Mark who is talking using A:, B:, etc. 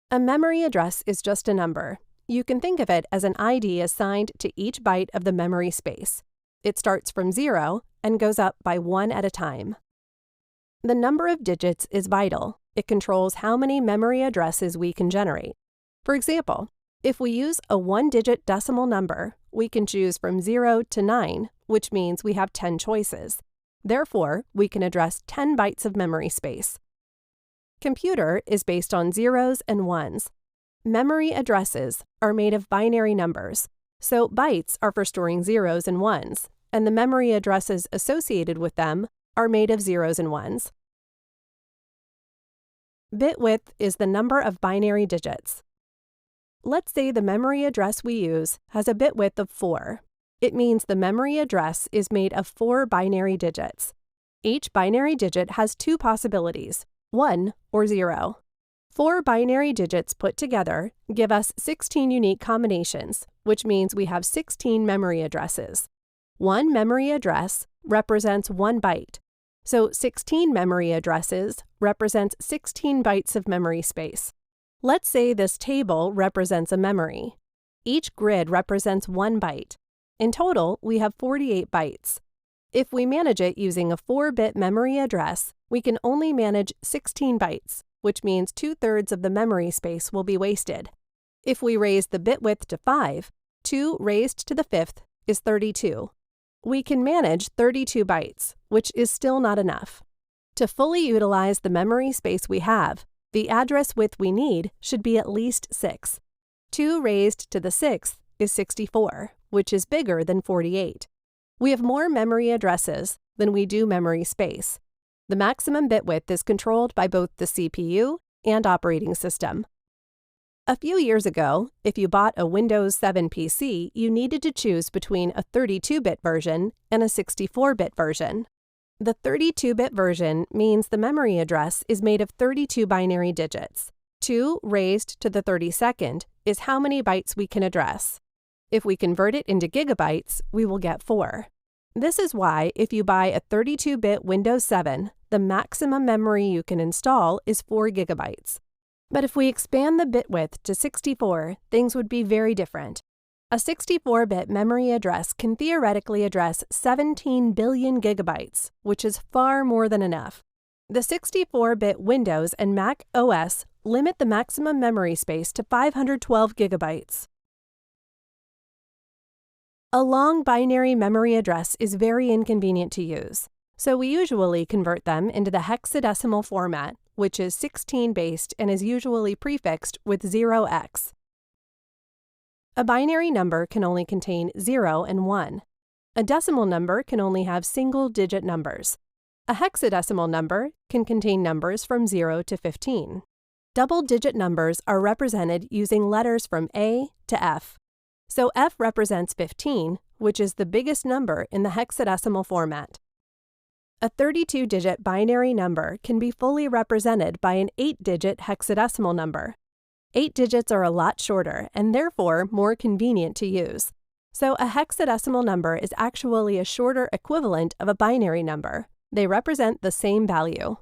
A: A memory address is just a number. You can think of it as an ID assigned to each byte of the memory space. It starts from 0 and goes up by 1 at a time. The number of digits is vital. It controls how many memory addresses we can generate. For example, if we use a 1-digit decimal number, we can choose from 0 to 9, which means we have 10 choices. Therefore, we can address 10 bytes of memory space. Computer is based on zeros and ones. Memory addresses are made of binary numbers, so bytes are for storing zeros and ones, and the memory addresses associated with them are made of zeros and ones. Bit width is the number of binary digits. Let's say the memory address we use has a bit width of 4. It means the memory address is made of 4 binary digits. Each binary digit has 2 possibilities, 1 or 0. 4 binary digits put together give us 16 unique combinations, which means we have 16 memory addresses. One memory address represents 1 byte, so 16 memory addresses represents 16 bytes of memory space. Let's say this table represents a memory. Each grid represents 1 byte. In total, we have 48 bytes. If we manage it using a 4-bit memory address, we can only manage 16 bytes, which means 2/3 of the memory space will be wasted. If we raise the bit width to 5, 2 raised to the 5th is 32. We can manage 32 bytes, which is still not enough. To fully utilize the memory space we have, the address width we need should be at least 6. 2 raised to the 6th is 64, which is bigger than 48. We have more memory addresses than we do memory space. The maximum bit width is controlled by both the CPU and operating system. A few years ago, if you bought a Windows 7 PC, you needed to choose between a 32-bit version and a 64-bit version. The 32-bit version means the memory address is made of 32 binary digits. 2 raised to the 32nd is how many bytes we can address. If we convert it into gigabytes, we will get 4. This is why if you buy a 32-bit Windows 7, the maximum memory you can install is 4 gigabytes. But if we expand the bit width to 64, things would be very different. A 64-bit memory address can theoretically address 17 billion gigabytes, which is far more than enough. The 64-bit Windows and Mac OS limit the maximum memory space to 512 gigabytes. A long binary memory address is very inconvenient to use, so we usually convert them into the hexadecimal format, which is 16-based and is usually prefixed with 0x. A binary number can only contain 0 and 1. A decimal number can only have single-digit numbers. A hexadecimal number can contain numbers from 0 to 15. Double-digit numbers are represented using letters from A to F. So F represents 15, which is the biggest number in the hexadecimal format. A 32-digit binary number can be fully represented by an 8-digit hexadecimal number. 8 digits are a lot shorter and therefore more convenient to use. So a hexadecimal number is actually a shorter equivalent of a binary number. They represent the same value.